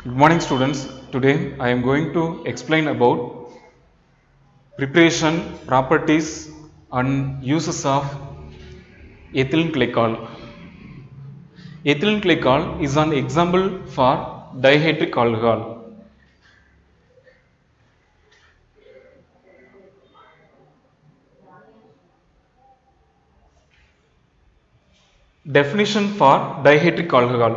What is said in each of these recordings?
Good morning students. Today I am going to explain about preparation, properties and uses of ethylene glycol. Ethylene glycol is an example for dihydric alcohol. Definition for dihydric alcohol.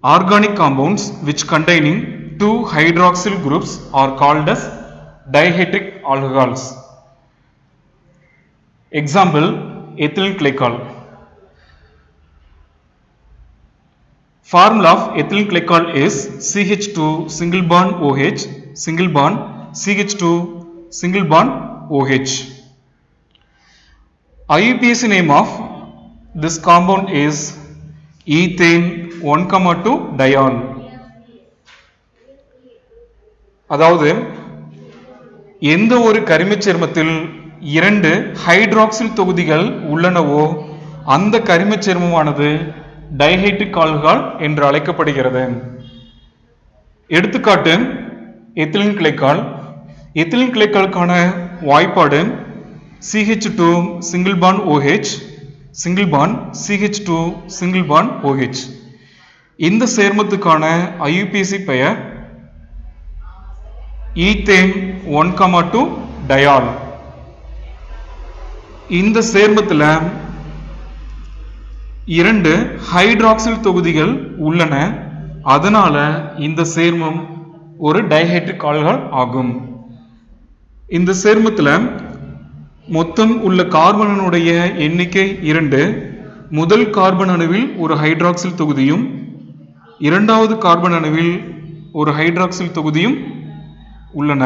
Organic compounds which containing two hydroxyl groups are called as dihydric alcohols. Example, ethylene glycol. Formula of ethylene glycol is CH2 single bond OH single bond CH2 single bond OH. IUPAC name of this compound is ethane 1,2 diol. அதாவது எந்த ஒரு கரிமச் சேர்மத்தில் இரண்டு hydroxyl தொகுதிகள் உள்ளனவோ அந்த கரிமச் சேர்மமானது dihydric alcohol என்று அழைக்கப்படுகிறது. எடுத்துக்காட்டு ethylene glycol. Ethylene கிளைக்காலுக்கான வாய்ப்பாடு CH2 single bond OH single bond CH2 single bond OH. இந்த சேர்மத்துக்கான IUPAC பெயர் ஈத்தேன் 1,2 டயால். இந்த சேர்மத்தில் இரண்டு ஹைட்ராக்சில் தொகுதிகள் உள்ளன, அதனால இந்த சேர்மம் ஒரு டைஹைட்ரிக் ஆல்கஹால் ஆகும். இந்த சேர்மத்தில் மொத்தம் உள்ள கார்பனுடைய எண்ணிக்கை 2. முதல் கார்பன் அணுவில் ஒரு ஹைட்ராக்சில் தொகுதியும் இரண்டாவது கார்பன் அணுவில் ஒரு ஹைட்ராக்சில் தொகுதியும் உள்ளன.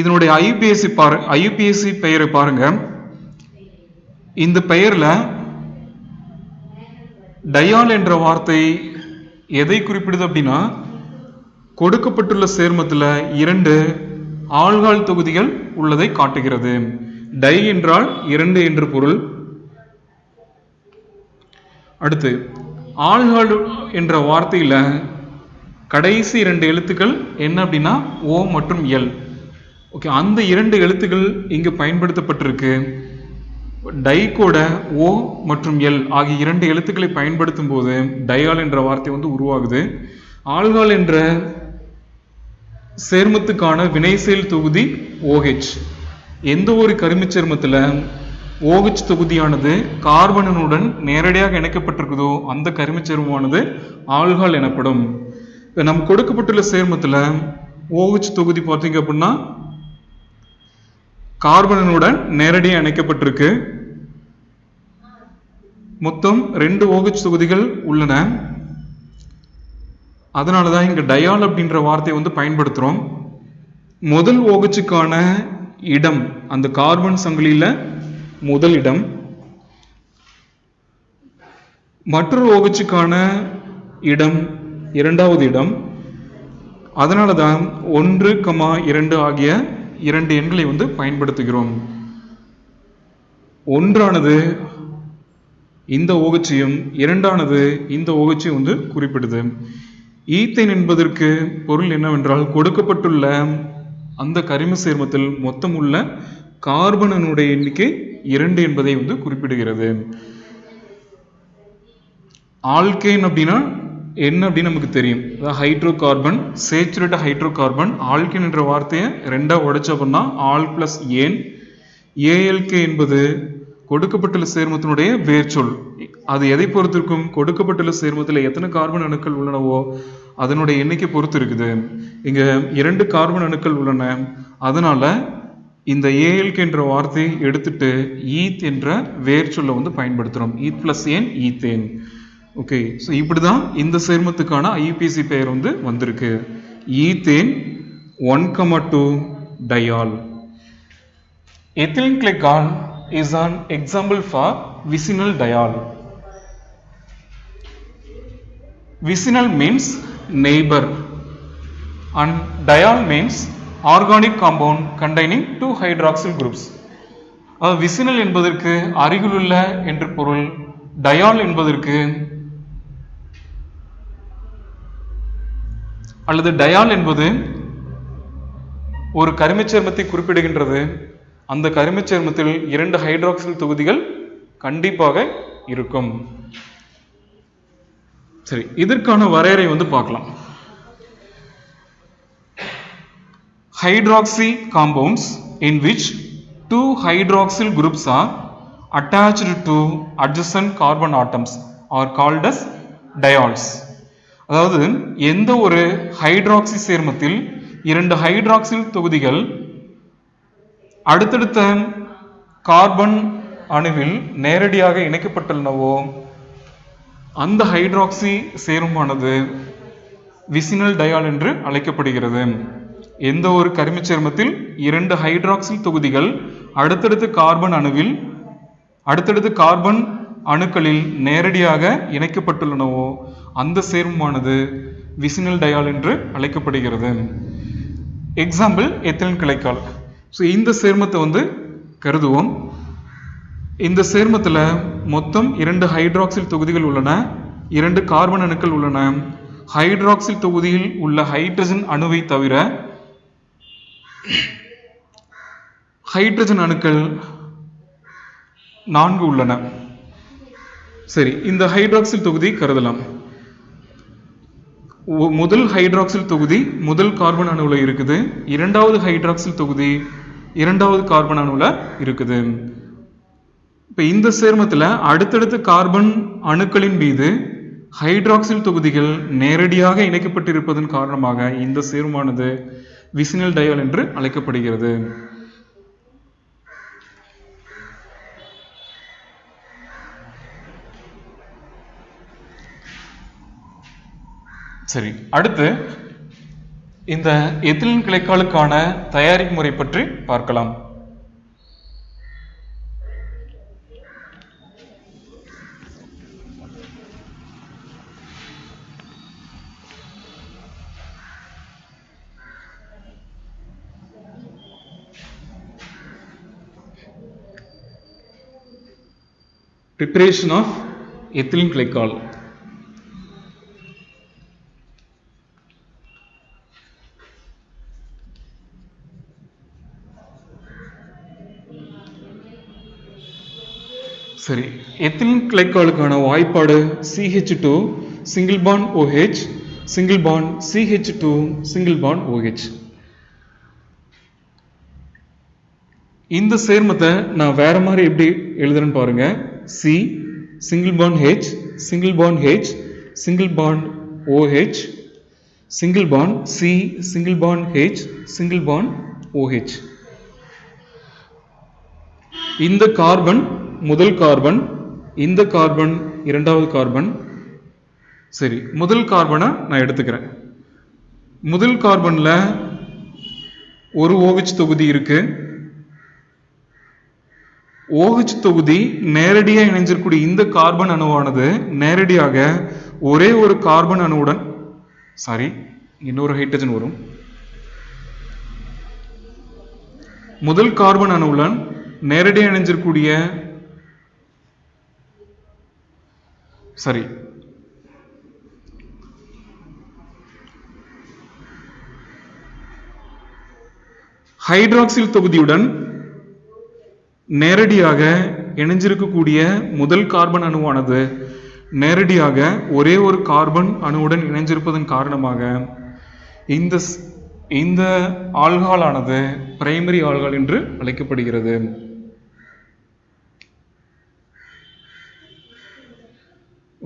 இதனுடைய IUPAC பெயரை பாருங்க. இந்த பெயர்ல டயால் என்ற வார்த்தை எதை குறிப்பிடுது அப்படின்னா, கொடுக்கப்பட்டுள்ள சேர்மத்தில் 2 ஆல்கஹால் தொகுதிகள் உள்ளதை காட்டுகிறது. டை என்றால் 2 என்று பொருள். அடுத்து ஆல்கஹால் என்ற வார்த்தையில கடைசி 2 எழுத்துக்கள் என்ன அப்படின்னா O மற்றும் L. ஓகே, அந்த 2 எழுத்துக்கள் இங்கு பயன்படுத்தப்பட்டிருக்கு. டைகோட O மற்றும் L ஆகிய 2 எழுத்துக்களை பயன்படுத்தும் போது டயால் என்ற வார்த்தை உருவாகுது. ஆல்கஹால் என்ற சேர்மத்துக்கான வினைசெயல் தொகுதி OH. எந்த ஒரு கரிமச் சேர்மத்தில் OH தொகுதியானது கார்பனுடன் நேரடியாக இணைக்கப்பட்டிருக்குதோ அந்த கரிமச் சேர்மமானது ஆல்கஹால் எனப்படும். நம் கொடுக்கப்பட்டுள்ள சேர்மத்தில் OH தொகுதி பார்த்தீங்க அப்படின்னா கார்பனுடன் நேரடியாக இணைக்கப்பட்டிருக்கு. மொத்தம் 2 OH தொகுதிகள் உள்ளன. அதனாலதான் இங்க டயால் அப்படின்ற வார்த்தை பயன்படுத்துறோம். முதல் OHக்கான இடம் அந்த கார்பன் சங்கிலியில முதல் இடம், மற்றொரு OHக்கான இடம் இரண்டாவது இடம். அதனாலதான் 1, 2 ஆகிய 2 எண்களை பயன்படுத்துகிறோம். ஒன்றானது இந்த OHையும் இரண்டானது இந்த OHையும் குறிப்பிடுது. ஈத்தேன் என்பதற்கு பொருள் என்னவென்றால், கொடுக்கப்பட்டுள்ள அந்த கரிம சேர்மத்தில் மொத்தம் உள்ள கார்பனுடைய எண்ணிக்கை 2 என்பதை குறிப்பிடுகிறது. ஆல்கேன் அப்படின்னா என்ன அப்படின்னு நமக்கு தெரியும். Hydro carbon, saturate hydro carbon. Alkane என்ற வார்த்தையை 2ஆ உடைச்சோம்னா ஆல் பிளஸ் ஏன். ALK என்பது கொடுக்கப்பட்டுள்ள சேர்மத்தினுடைய வேர்ச்சொல். அது எதை பொறுத்து இருக்கும்? கொடுக்கப்பட்டுள்ள சேர்மத்தில் எத்தனை கார்பன் அணுக்கள் உள்ளனவோ அதனுடைய எண்ணிக்கை பொறுத்து இருக்குது. இங்க 2 கார்பன் அணுக்கள் உள்ளன, அதனால இந்த ALK என்ற வார்த்தையை எடுத்துட்டு ஈத் என்ற வேர்ச்சொல்ல பயன்படுத்துறோம். ஈத் பிளஸ் ஏன் ஈத்தேன். ஓகே, ஸோ இப்படிதான் இந்த சேர்மத்துக்கான IUPAC பெயர் வந்திருக்கு. Ethane 1,2 டயால். ethylene glycol is an example for vicinal diol. Vicinal means neighbor and diol means organic compound containing 2 hydroxyl groups. Vicinal என்பதற்கு அருகிலுள்ள என்று பொருள். டயால் என்பதற்கு அல்லது டயால் என்பது ஒரு கரிமச் சேர்மத்தை குறிப்பிடுகின்றது. அந்த கரிமச் சேர்மத்தில் 2 ஹைட்ராக்சில் தொகுதிகள் கண்டிப்பாக இருக்கும். சரி, இதற்கான வரையறை பார்க்கலாம். Hydroxy compounds in which 2 hydroxyl groups are attached to adjacent carbon atoms are called as diols. அதாவது எந்த ஒரு ஹைட்ராக்சி சேர்மத்தில் 2 ஹைட்ராக்சில் தொகுதிகள் அடுத்தடுத்த கார்பன் அணுவில் நேரடியாக இணைக்கப்பட்டுள்ளனவோ அந்த ஹைட்ராக்சி சேர்மமானது விசினல் டயால் என்று அழைக்கப்படுகிறது. எந்த ஒரு கரிமச் சேர்மத்தில் 2 ஹைட்ராக்சில் தொகுதிகள் அடுத்தடுத்த கார்பன் அணுக்களில் நேரடியாக இணைக்கப்பட்டுள்ளனவோ அந்த சேர்மமானது விசினல் டயால் என்று அழைக்கப்படுகிறது. Example ethylene glycol. ஸோ இந்த சேர்மத்தை கருதுவோம். இந்த சேர்மத்தில் மொத்தம் 2 ஹைட்ராக்சில் தொகுதிகள் உள்ளன, 2 கார்பன் அணுக்கள் உள்ளன. ஹைட்ராக்சில் தொகுதியில் உள்ள ஹைட்ரஜன் அணுவை தவிர ஹைட்ரஜன் அணுக்கள் 4 உள்ளன. சரி, இந்த ஹைட்ராக்சில் தொகுதி கருதலாம். முதல் ஹைட்ராக்சில் தொகுதி முதல் கார்பன் அணுவுல இருக்குது, இரண்டாவது ஹைட்ராக்சில் தொகுதி இரண்டாவது கார்பன் அணுவுல இருக்குது. இப்ப இந்த சேர்மத்தில் அடுத்தடுத்த கார்பன் அணுக்களின் மீது ஹைட்ராக்சில் தொகுதிகள் நேரடியாக இணைக்கப்பட்டிருப்பதன் காரணமாக இந்த சேர்மமானது விசினல் டயால் என்று அழைக்கப்படுகிறது. சரி, அடுத்து இந்த எத்திலீன் கிளைக்காலுக்கான தயாரிப்பு முறை பற்றி பார்க்கலாம். Preparation of ethylene glycol. சரி, எத்திலீன் கிளைக்காலுக்கான வாய்ப்பாடு CH2 single bond OH single bond CH2 single bond OH. இந்த சேர்மத்தை நான் வேற மாதிரி எப்படி எழுதுறேன்னு பாருங்க. C single bond H single bond H single bond OH single bond C single bond H single bond OH. இந்த carbon முதல் carbon, இந்த carbon இரண்டாவது கார்பன். சரி, முதல் கார்பனை நான் எடுத்துக்கிறேன். முதல் கார்பன்ல ஒரு OH தொகுதி இருக்கு. OH தொகுதி நேரடியாக இணைஞ்சிருக்கூடிய இந்த கார்பன் அணுவானது நேரடியாக ஒரே ஒரு கார்பன் அணுவுடன் இன்னொரு ஹைட்ரஜன் வரும். முதல் கார்பன் அணுவுடன் நேரடியாக இணைஞ்சிருக்கூடிய ஹைட்ராக்சில் தொகுதியுடன் நேரடியாக இணைஞ்சிருக்கக்கூடிய முதல் கார்பன் அணுவானது நேரடியாக ஒரே ஒரு கார்பன் அணுவுடன் இணைஞ்சிருப்பதன் காரணமாக இந்த ஆல்கஹாலானது பிரைமரி ஆல்கஹால் என்று அழைக்கப்படுகிறது.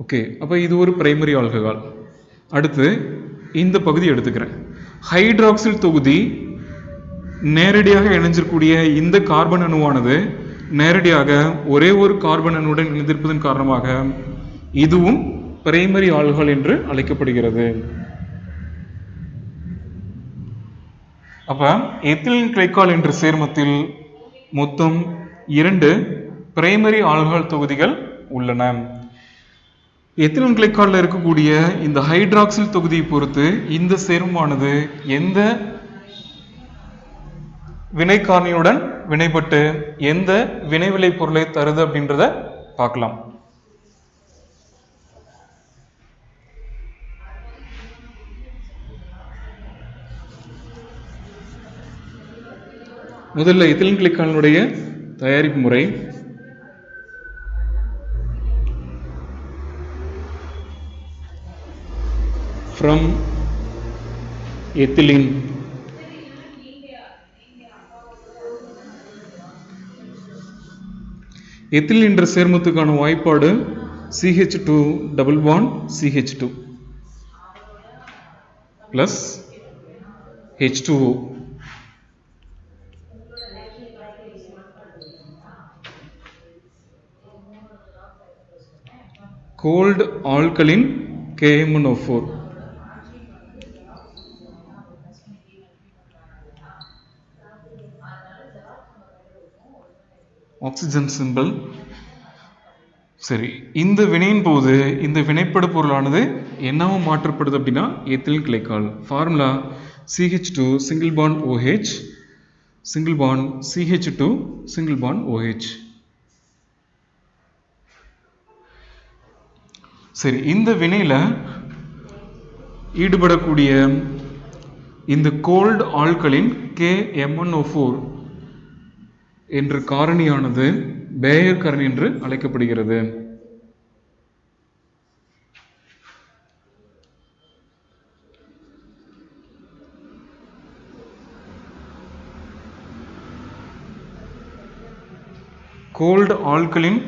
ஓகே, அப்ப இது ஒரு பிரைமரி ஆல்கஹால். அடுத்து இந்த பகுதி எடுத்துக்கிறேன். ஹைட்ராக்சில் தொகுதி நேரடியாக இணைஞ்சிருக்கூடிய இந்த கார்பன் அணுவானது நேரடியாக ஒரே ஒரு கார்பன் அணுவுடன் இணைந்திருப்பதன் காரணமாக இதுவும் பிரைமரி ஆல்கஹால் என்று அழைக்கப்படுகிறது. அப்ப எத்திலீன் கிளைக்கால் என்ற சேர்மத்தில் மொத்தம் 2 பிரைமரி ஆல்கஹால் தொகுதிகள் உள்ளன. எத்திலீன் கிளைக்கால்ல இருக்கக்கூடிய இந்த ஹைட்ராக்சில் தொகுதியை பொறுத்து இந்த சேர்மமானது எந்த வினைக்காரணியுடன் வினைப்பட்டு எந்த வினைவிளை பொருளை தருது அப்படின்றத பார்க்கலாம். முதல்ல எத்திலீன் கிளைக்காலினுடைய தயாரிப்பு முறை. From ethylene. எத்திலீன் என்ற சேர்மத்துக்கான வாய்ப்பாடு CH2 double bond CH2 plus H2O. Cold alkaline KMnO4. Oxygen simple. சரி, இந்த வினையின் போது இந்த வினைப்படு பொருளானது என்னவும் மாற்றப்படுது அப்படின்னா ethylene glycol. Formula CH2 single bond OH single bond CH2 single bond OH. சரி, இந்த வினையில ஈடுபடக்கூடிய இந்த கோல்ட் ஆல்கலின் KMnO4 என்ற காரணியானது பேயர் காரணி என்று அழைக்கப்படுகிறது. Cold alkaline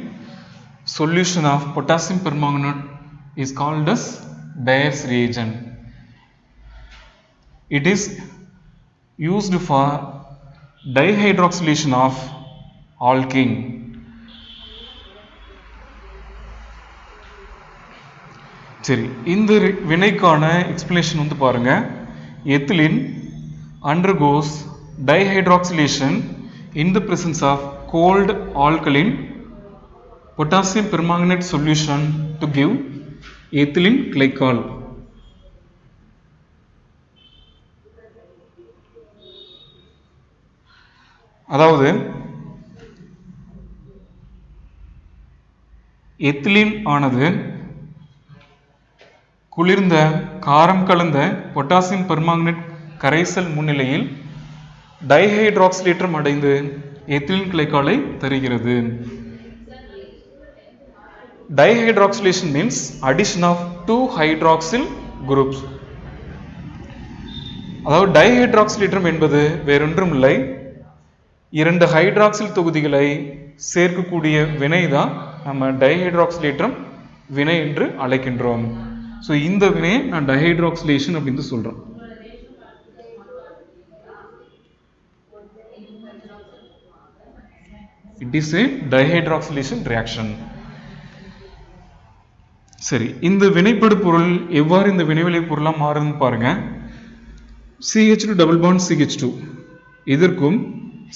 solution of potassium permanganate is called as Bayer's reagent. It is used for dihydroxylation of alkene. சரி, இந்த வினைக்கான எக்ஸ்பிளனேஷன் வந்து பாருங்க. Ethylene undergoes dihydroxylation in the presence of cold alkaline potassium permanganate solution to give ethylene glycol. அதாவது ethylene ஆனது குளிர்ந்த காரம் கலந்த potassium permanganate கரைசல் முன்னிலையில் டைஹைட்ராக்சிலேற்றம் அடைந்து எத்திலீன் கிளைக்காலை தருகிறது. Dihydroxylation means addition of 2 hydroxyl groups. அதாவது டைஹைட்ராக்சிலேற்றம் என்பது வேறொன்றும் இல்லை, 2 ஹைட்ராக்சில் தொகுதிகளை சேர்க்கக்கூடிய வினை தான் நம்ம டைஹைட்ராக்சிலேற்றம் வினை என்று அழைக்கின்றோம். ஸோ இந்த வினையை நான் டைஹைட்ராக்சிலேஷன் அப்படின்னு சொல்றோம். It is a dihydroxylation reaction. சரி, இந்த வினைப்படு பொருள் எவ்வாறு இந்த வினைவிளை பொருளாக மாறுதுன்னு பாருங்க. CH2 double bond CH2 இதற்கும்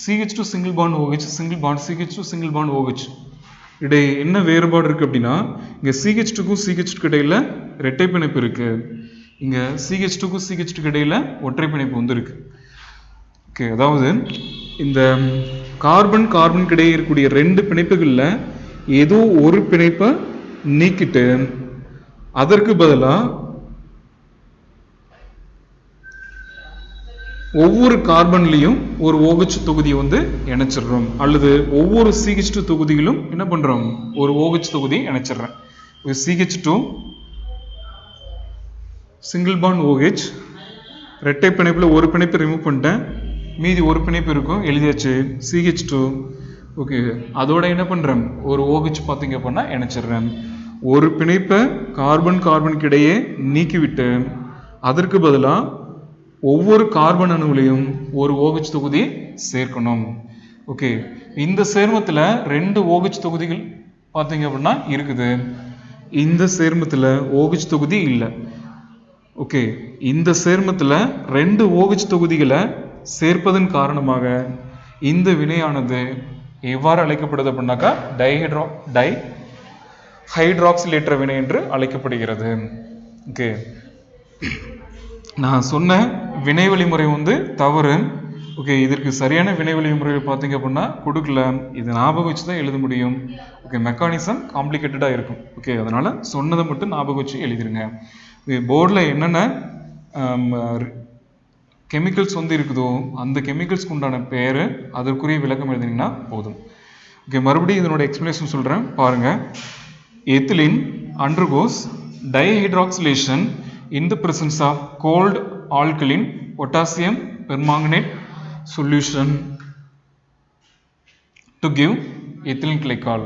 CH2 single bond OH single bond CH2 single bond OH இடையே என்ன வேறுபாடு இருக்கு அப்படின்னா, இங்க CH2க்கும் CH2 இடையில இரட்டை பிணைப்பு இருக்கு, இங்க CH2க்கும் CH2 இடையில ஒற்றை பிணைப்பு வந்து இருக்கு. ஓகே, அதாவது இந்த கார்பன் கார்பனுக்கு இடையே இருக்கக்கூடிய 2 பிணைப்புகள்ல ஏதோ ஒரு பிணைப்பை நீக்கிட்டு அதற்கு பதிலா ஒவ்வொரு கார்பன்லையும் ஒரு OH தொகுதியை வந்து இணைச்சிடுறோம், அல்லது ஒவ்வொரு CH2 தொகுதிகளும் என்ன பண்றோம், ஒரு OH தொகுதியை இணைச்சிடுறேன். CH2 சிங்கிள் பாண்ட் OH இரட்டை பிணைப்புல ஒரு பிணைப்பை ரிமூவ் பண்ணிட்டேன், மீதி ஒரு பிணைப்பு இருக்கும், எழுதியாச்சு CH2. ஓகே, அதோட என்ன பண்றேன், ஒரு OH பார்த்தீங்க அப்படின்னா இணைச்சிடுறேன். ஒரு பிணைப்பை கார்பன் கார்பனுக்கு இடையே நீக்கிவிட்டு அதற்கு பதிலாக ஒவ்வொரு கார்பன் அணுவிலையும் ஒரு OH தொகுதி சேர்க்கணும். ஓகே, இந்த சேர்மத்தில் 2 OH தொகுதிகள் பார்த்தீங்க அப்படின்னா இருக்குது, இந்த சேர்மத்தில் OH தொகுதி இல்லை. ஓகே, இந்த சேர்மத்தில் 2 OH தொகுதிகளை சேர்ப்பதன் காரணமாக இந்த வினையானது எவ்வாறு அழைக்கப்படுது அப்படின்னாக்கா டைஹைட்ராக்சிலேற்ற வினை என்று அழைக்கப்படுகிறது. ஓகே, நான் சொன்ன வினை வழிமுறை வந்து தவறு. ஓகே, இதற்கு சரியான வினை வழிமுறை பார்த்தீங்க அப்படின்னா கொடுக்கல, இது ஞாபகம் வச்சு தான் எழுத முடியும். ஓகே, மெக்கானிசம் காம்ப்ளிகேட்டடாக இருக்கும். ஓகே, அதனால சொன்னதை மட்டும் ஞாபகம் வச்சு எழுதிருங்க. போர்டில் என்னென்ன கெமிக்கல்ஸ் வந்து இருக்குதோ அந்த கெமிக்கல்ஸ்க்கு உண்டான பேர் அதற்குரிய விளக்கம் எழுதினீங்கன்னா போதும். ஓகே, மறுபடியும் இதனோட எக்ஸ்பிளனேஷன் சொல்கிறேன் பாருங்கள். Ethylene undergoes dihydroxylation in the presence of cold alkaline potassium permanganate solution to give ethylene glycol.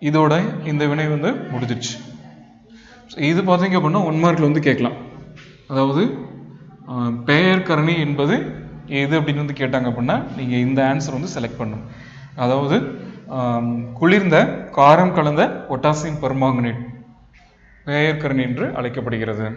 இதோட இந்த வினை வந்து முடிஞ்சிருச்சு. இது பார்த்தீங்க அப்படின்னா 1 மார்க்கில் வந்து கேட்கலாம். அதாவது பெயர் கரணி என்பது எது அப்படின்னு வந்து கேட்டாங்க அப்படின்னா நீங்கள் இந்த ஆன்சர் வந்து செலக்ட் பண்ணணும். அதாவது குளிர்ந்த காரம் கலந்த பொட்டாசியம் பெர்மாங்கனேட் பெயர் கரணி என்று அழைக்கப்படுகிறது.